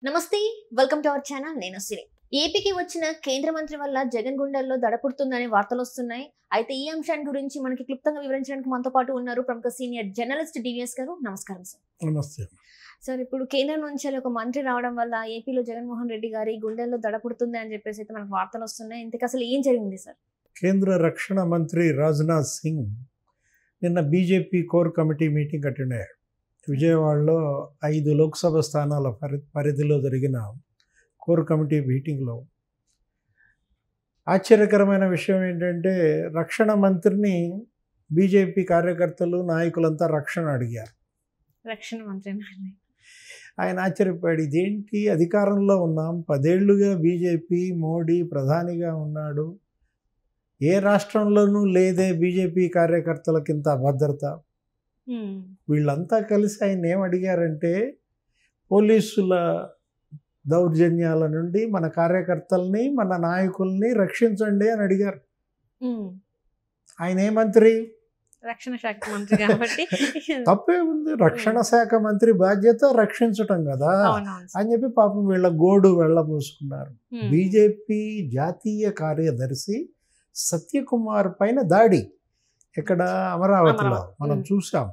నమస్తే, welcome to our channel. నేను సిరి. ఏపీకి వచ్చిన కేంద్ర మంత్రి వల్ల జగన్ గుండెల్లో దడపుడుతుందనే వార్తలు వస్తున్నాయి. అయితే ఈ అంశాన్ని గురించి మనకి క్లుప్తంగా వివరించడానికి మనతో పాటు ఉన్నారు ప్రముఖ సీనియర్ జర్నలిస్ట్ డివిఎస్ గారు. నమస్కారం సార్. నమస్తే సార్, ఇప్పుడు కేంద్రం నుంచి ఒక మంత్రి రావడం వల్ల ఏపీలో జగన్మోహన్ రెడ్డి గారి గుండెల్లో దడపుడుతుంది అని చెప్పేసి అయితే మనకు వార్తలు వస్తున్నాయి. ఇంతకు అసలు ఏం జరిగింది సార్? కేంద్ర రక్షణ మంత్రి రాజ్నాథ్ సింగ్ నిన్న BJP core committee meeting attend అయ్యాడు. విజయవాడలో 5 లోక్సభ స్థానాల పరిధిలో జరిగిన కోర్ కమిటీ మీటింగ్లో ఆశ్చర్యకరమైన విషయం ఏంటంటే, రక్షణ మంత్రిని బీజేపీ కార్యకర్తలు నాయకులంతా రక్షణ అడిగారు. రక్షణ మంత్రి ఆయన ఆశ్చర్యపోయాడు, ఇదేంటి అధికారంలో ఉన్నాం, 10 ఏళ్లుగా బీజేపీ, మోడీ ప్రధానిగా ఉన్నాడు, ఏ రాష్ట్రంలోనూ లేదే బీజేపీ కార్యకర్తలకింత భద్రత. వీళ్ళంతా కలిసి ఆయన ఏం అడిగారంటే, పోలీసుల దౌర్జన్యాల నుండి మన కార్యకర్తల్ని, మన నాయకుల్ని రక్షించండి అని అడిగారు. ఆయన ఏ మంత్రి? రక్షణ శాఖ మంత్రి కాబట్టి తప్పే ఉంది. రక్షణ శాఖ మంత్రి బాధ్యత రక్షించటం కదా అని చెప్పి పాపం వీళ్ళ గోడు వెళ్ళబోసుకున్నారు. బీజేపీ జాతీయ కార్యదర్శి సత్యకుమార్ పైన దాడి ఇక్కడ అమరావతిలో మనం చూసాం.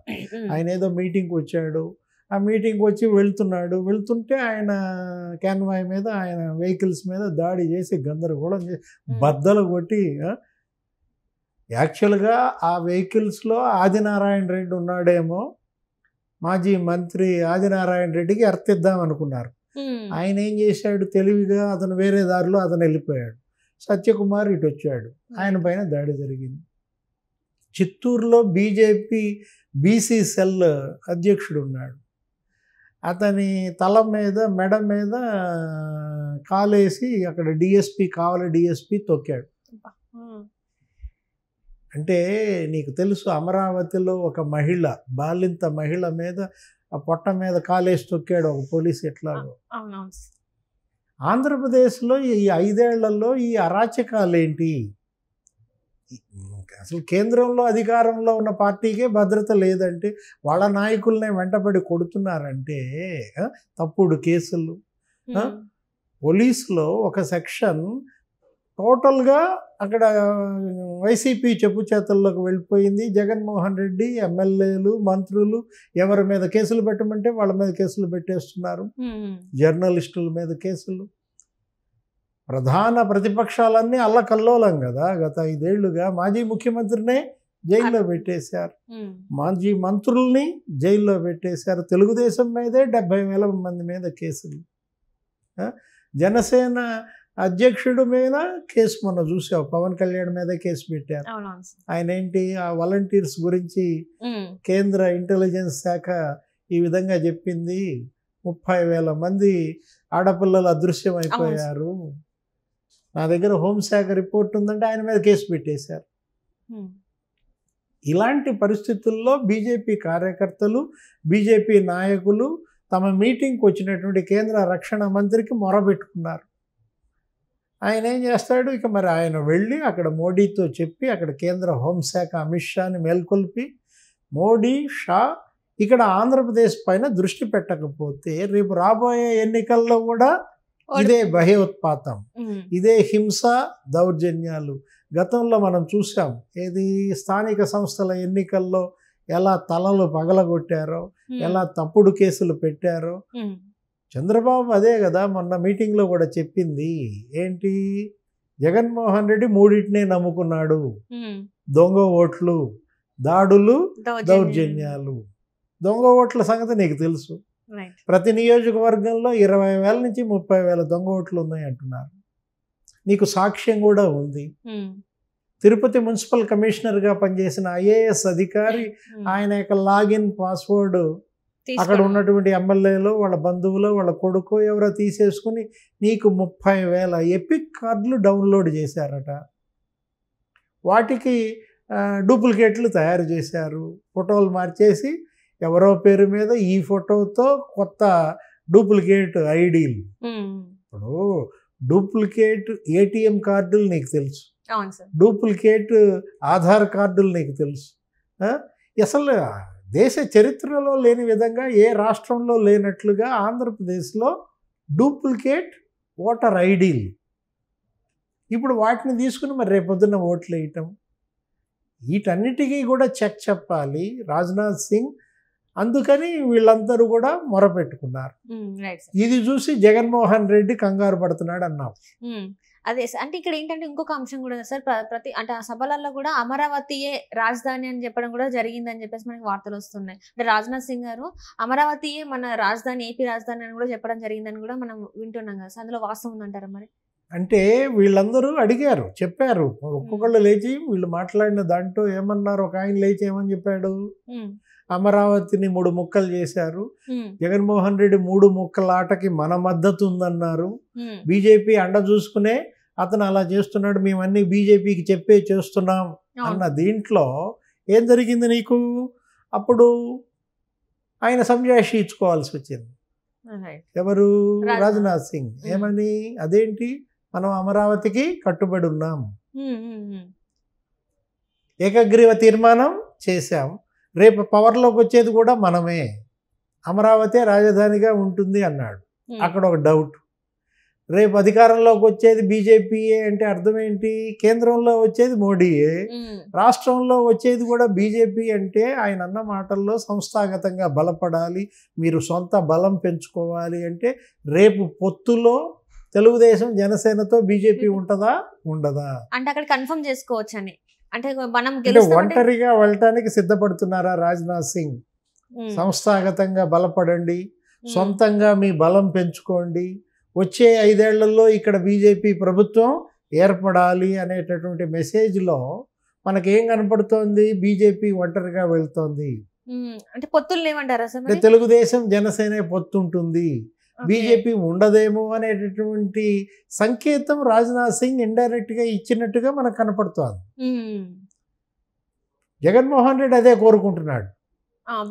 ఆయన ఏదో మీటింగ్కి వచ్చాడు, ఆ మీటింగ్కి వచ్చి వెళ్తుంటే ఆయన క్యాన్వాయ్ మీద, ఆయన వెహికల్స్ మీద దాడి చేసి గందరగోళం చేసి బద్దలు కొట్టి, యాక్చువల్గా ఆ వెహికల్స్లో ఆదినారాయణ రెడ్డి ఉన్నాడేమో, మాజీ మంత్రి ఆదినారాయణ రెడ్డికి అర్థిద్దాం అనుకున్నారు. ఆయన ఏం చేశాడు, తెలివిగా అతను వేరే దారిలో అతను వెళ్ళిపోయాడు. సత్యకుమార్ ఇటు వచ్చాడు, ఆయన పైన దాడి జరిగింది. చిత్తూరులో బీజేపీ బీసీ సెల్ అధ్యక్షుడు ఉన్నాడు, అతని తల మీద, మెడ మీద కాలేసి అక్కడ డిఎస్పి, కావలి డిఎస్పి తొక్కాడు. అంటే నీకు తెలుసు, అమరావతిలో ఒక మహిళ, బాలింత మహిళ మీద ఆ పొట్ట మీద కాలేసి తొక్కాడు ఒక పోలీసు. ఎట్లాగో ఆంధ్రప్రదేశ్లో ఈ 5 ఏళ్లలో ఈ అరాచకాలేంటి? అసలు కేంద్రంలో అధికారంలో ఉన్న పార్టీకే భద్రత లేదంటే, వాళ్ళ నాయకుల్ని వెంటబడి కొడుతున్నారంటే, తప్పుడు కేసులు. పోలీసులో ఒక సెక్షన్ టోటల్గా అక్కడ వైసీపీ చెప్పు చేతల్లోకి వెళ్ళిపోయింది. జగన్మోహన్ రెడ్డి, ఎమ్మెల్యేలు, మంత్రులు ఎవరి మీద కేసులు పెట్టమంటే వాళ్ళ మీద కేసులు పెట్టేస్తున్నారు. జర్నలిస్టుల మీద కేసులు. ప్రధాన ప్రతిపక్షాలన్నీ అల్లకల్లోలం కదా. గత 5 ఏళ్లుగా మాజీ ముఖ్యమంత్రినే జైల్లో పెట్టేశారు, మాజీ మంత్రుల్ని జైల్లో పెట్టేశారు. తెలుగుదేశం మీదే 70,000 మంది మీద కేసులు. జనసేన అధ్యక్షుడి మీద కేసు మొన్న చూసావు, పవన్ కళ్యాణ్ మీద కేసు పెట్టారు. ఆయన ఏంటి, ఆ వాలంటీర్స్ గురించి కేంద్ర ఇంటెలిజెన్స్ శాఖ ఈ విధంగా చెప్పింది, 30,000 మంది ఆడపిల్లలు అదృశ్యం అయిపోయారు, నా దగ్గర హోంశాఖ రిపోర్ట్ ఉందంటే ఆయన మీద కేసు పెట్టేశారు. ఇలాంటి పరిస్థితుల్లో బీజేపీ కార్యకర్తలు, బీజేపీ నాయకులు తమ మీటింగ్కి వచ్చినటువంటి కేంద్ర రక్షణ మంత్రికి మొరబెట్టుకున్నారు. ఆయన ఏం చేస్తాడు, ఇక మరి ఆయన వెళ్ళి అక్కడ మోడీతో చెప్పి, అక్కడ కేంద్ర హోంశాఖ అమిత్ షాని మేల్కొల్పి, మోడీ, షా ఇక్కడ ఆంధ్రప్రదేశ్ పైన దృష్టి పెట్టకపోతే రేపు రాబోయే ఎన్నికల్లో కూడా ఇదే భయోత్పాతం, ఇదే హింస, దౌర్జన్యాలు. గతంలో మనం చూసాం, ఏది స్థానిక సంస్థల ఎన్నికల్లో ఎలా తలలు పగలగొట్టారో, ఎలా తప్పుడు కేసులు పెట్టారో. చంద్రబాబు అదే కదా మొన్న మీటింగ్లో కూడా చెప్పింది. ఏంటి, జగన్మోహన్ రెడ్డి 3టినే నమ్ముకున్నాడు, దొంగ ఓట్లు, దాడులు, దౌర్జన్యాలు. దొంగ ఓట్ల సంగతి నీకు తెలుసు. ప్రతి నియోజకవర్గంలో 20,000 నుంచి 30,000 దొంగ ఓట్లు ఉన్నాయి అంటున్నారు. నీకు సాక్ష్యం కూడా ఉంది. తిరుపతి మున్సిపల్ కమిషనర్గా పనిచేసిన ఐఏఎస్ అధికారి ఆయన యొక్క లాగిన్ పాస్వర్డ్ అక్కడ ఉన్నటువంటి ఎమ్మెల్యేలు, వాళ్ళ బంధువులు, వాళ్ళ కొడుకు ఎవరో తీసేసుకుని నీకు 30,000 ఎపిక్ కార్డులు డౌన్లోడ్ చేశారట. వాటికి డూప్లికేట్లు తయారు చేశారు, ఫోటోలు మార్చేసి ఎవరో పేరు మీద ఈ ఫోటోతో కొత్త డూప్లికేట్ ఐడీలు. ఇప్పుడు డూప్లికేట్ ఏటీఎం కార్డులు నీకు తెలుసు, డూప్లికేట్ ఆధార్ కార్డులు నీకు తెలుసు. అసలు దేశ చరిత్రలో లేని విధంగా, ఏ రాష్ట్రంలో లేనట్లుగా ఆంధ్రప్రదేశ్లో డూప్లికేట్ ఓటర్ ఐడీలు. ఇప్పుడు వాటిని తీసుకుని మరి రేపొద్దున ఓట్లు వేయటం, వీటన్నిటికీ కూడా చెక్ చెప్పాలి రాజ్నాథ్ సింగ్. అందుకని వీళ్ళందరూ కూడా మొరపెట్టుకున్నారు. ఇది చూసి జగన్మోహన్ రెడ్డి కంగారు పడుతున్నాడు అన్నావు. అదే సార్, అంటే ఇక్కడ ఏంటంటే ఇంకొక అంశం కూడా సార్, ప్రతి అంటే ఆ సభలలో కూడా అమరావతియే రాజధాని అని చెప్పడం కూడా జరిగిందని చెప్పేసి మనకి వార్తలు వస్తున్నాయి. అంటే రాజ్నాథ్ సింగ్ గారు అమరావతియే మన రాజధాని, ఏపీ రాజధాని అని కూడా చెప్పడం జరిగిందని కూడా మనం వింటున్నాం కదా సార్, అందులో వాస్తవం ఉందంటారా మరి? అంటే వీళ్ళందరూ అడిగారు, చెప్పారు, ఒక్కొక్కళ్ళు లేచి వీళ్ళు మాట్లాడిన దాంట్లో ఏమన్నారు. ఒక ఆయన లేచి ఏమని చెప్పాడు, అమరావతిని 3 ముక్కలు చేశారు, జగన్మోహన్ రెడ్డి 3 ముక్కల ఆటకి మన మద్దతు ఉందన్నారు, బీజేపీ అండ చూసుకునే అతను అలా చేస్తున్నాడు, మేమన్నీ బీజేపీకి చెప్పే చేస్తున్నాం అన్న దీంట్లో ఏం జరిగింది నీకు? అప్పుడు ఆయన సంజాయిషి ఇచ్చుకోవాల్సి వచ్చింది. ఎవరు? రాజ్నాథ్ సింగ్. ఏమని? అదేంటి, మనం అమరావతికి కట్టుబడి ఉన్నాం, ఏకగ్రీవ తీర్మానం చేశాం, రేపు పవర్లోకి వచ్చేది కూడా మనమే, అమరావతి రాజధానిగా ఉంటుంది అన్నాడు. అక్కడ ఒక డౌట్, రేపు అధికారంలోకి వచ్చేది బీజేపీయే అంటే అర్థం ఏంటి? కేంద్రంలో వచ్చేది మోడీయే, రాష్ట్రంలో వచ్చేది కూడా బీజేపీ అంటే ఆయన అన్న మాటల్లో సంస్థాగతంగా బలపడాలి, మీరు సొంత బలం పెంచుకోవాలి అంటే రేపు పొత్తులో తెలుగుదేశం జనసేనతో బీజేపీ ఉంటుందా ఉండదా అంటే అక్కడ కన్ఫర్మ్ చేసుకోవచ్చు అని. అంటే మనం ఒంటరిగా వెళ్ళటానికి సిద్ధపడుతున్నారా రాజ్నాథ్ సింగ్? సంస్థాగతంగా బలపడండి, సొంతంగా మీ బలం పెంచుకోండి, వచ్చే 5 ఏళ్లలో ఇక్కడ బీజేపీ ప్రభుత్వం ఏర్పడాలి అనేటటువంటి మెసేజ్లో మనకేం కనపడుతోంది? బీజేపీ ఒంటరిగా వెళ్తోంది. అంటే పొత్తులు లేవంటారా సార్? తెలుగుదేశం జనసేన పొత్తు ఉంటుంది, బీజేపీ ఉండదేమో అనేటటువంటి సంకేతం రాజ్నాథ్ సింగ్ ఇండైరెక్ట్ గా ఇచ్చినట్టుగా మనకు కనపడుతోంది. జగన్మోహన్ రెడ్డి అదే కోరుకుంటున్నాడు,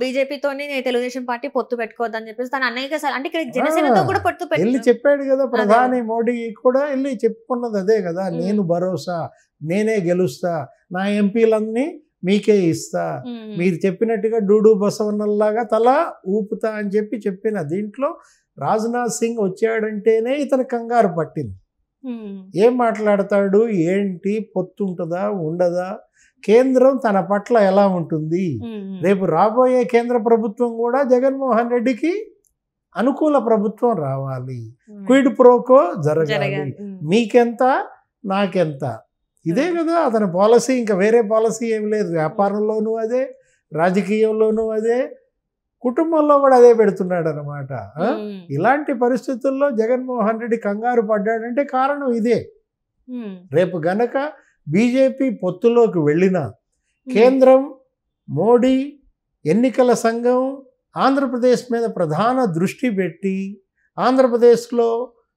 బీజేపీతోని తెలుగుదేశం పార్టీ పొత్తు పెట్టుకోవద్దని చెప్పేసి తను అనేక సార్లు, అంటే ఇక్కడ జనసేనతో కూడా పొత్తు వెళ్ళి చెప్పాడు కదా. ప్రధాని మోడీ కూడా వెళ్ళి చెప్పుకున్నది అదే కదా, నేను భరోసా, నేనే గెలుస్తా, నా ఎంపీలన్నీ మీకే ఇస్తా, మీరు చెప్పినట్టుగా డూడు బసవన్నల్లాగా తల ఊపుతా అని చెప్పిన దీంట్లో రాజ్నాథ్ సింగ్ వచ్చాడంటేనే ఇతను కంగారు పట్టింది. ఏం మాట్లాడతాడు, ఏంటి, పొత్తు ఉంటుందా ఉండదా, కేంద్రం తన పట్ల ఎలా ఉంటుంది, రేపు రాబోయే కేంద్ర ప్రభుత్వం కూడా జగన్మోహన్ రెడ్డికి అనుకూల ప్రభుత్వం రావాలి, క్విడ్ ప్రోకో జరగాలి, మీకెంత నాకెంత, ఇదే కదా అతని పాలసీ. ఇంకా వేరే పాలసీ ఏం లేదు. వ్యాపారంలోనూ అదే, రాజకీయంలోనూ అదే, కుటుంబంలో కూడా అదే పెడుతున్నాడు అనమాట. ఇలాంటి పరిస్థితుల్లో జగన్మోహన్ రెడ్డి కంగారు పడ్డాడంటే కారణం ఇదే. రేపు గనక బీజేపీ పొత్తులోకి వెళ్ళినా కేంద్రం, మోడీ, ఎన్నికల సంఘం ఆంధ్రప్రదేశ్ మీద ప్రధాన దృష్టి పెట్టి ఆంధ్రప్రదేశ్లో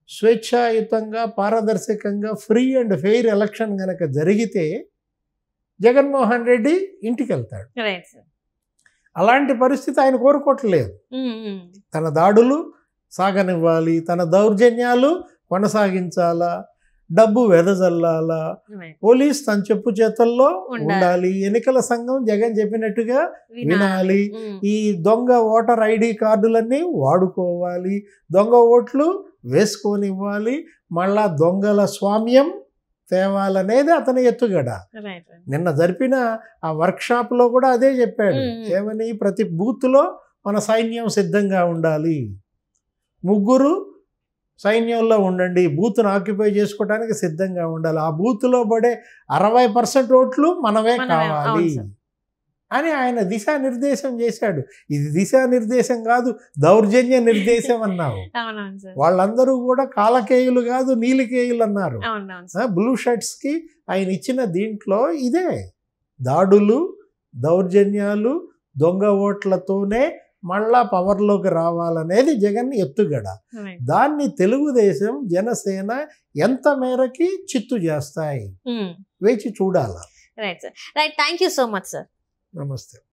స్వేచ్ఛాయుతంగా, పారదర్శకంగా, ఫ్రీ అండ్ ఫెయిర్ ఎలక్షన్ గనక జరిగితే జగన్మోహన్ రెడ్డి ఇంటికి వెళ్తాడు. అలాంటి పరిస్థితి ఆయన కోరుకోవట్లేదు. తన దాడులు సాగనివ్వాలి, తన దౌర్జన్యాలు కొనసాగించాలా, డబ్బు వెదజల్లాలా, పోలీస్ తన చెప్పు చేతల్లో ఉండాలి, ఎన్నికల సంఘం జగన్ చెప్పినట్టుగా వినాలి, ఈ దొంగ ఓటర్ ఐడి కార్డులన్నీ వాడుకోవాలి, దొంగ ఓట్లు వేసుకొనివ్వాలి, మళ్ళా దొంగల స్వామ్యం తేవాలనేది అతని ఎత్తుగడ. నిన్న జరిపిన ఆ వర్క్షాప్లో కూడా అదే చెప్పాడు. ఏమని? ప్రతి బూత్లో మన సైన్యం సిద్ధంగా ఉండాలి, 3 సైన్యంలో ఉండండి, బూత్ను ఆక్యుపై చేసుకోవడానికి సిద్ధంగా ఉండాలి, ఆ బూత్లో పడే 60% ఓట్లు మనమే కావాలి అని ఆయన దిశానిర్దేశం చేశాడు. ఇది దిశానిర్దేశం కాదు, దౌర్జన్య నిర్దేశం అన్నావు. వాళ్ళందరూ కూడా కాలకేయులు కాదు, నీలికేయులు అన్నారు. బ్లూ షర్ట్స్కి ఆయన ఇచ్చిన దీంట్లో ఇదే, దాడులు, దౌర్జన్యాలు, దొంగ ఓట్లతోనే మళ్ళా పవర్లోకి రావాలనేది జగన్ ఎత్తుగడ. దాన్ని తెలుగుదేశం, జనసేన ఎంత మేరకి చిత్తు చేస్తాయి వేచి చూడాలి. Right sir, right, thank you so much sir. నమస్తే.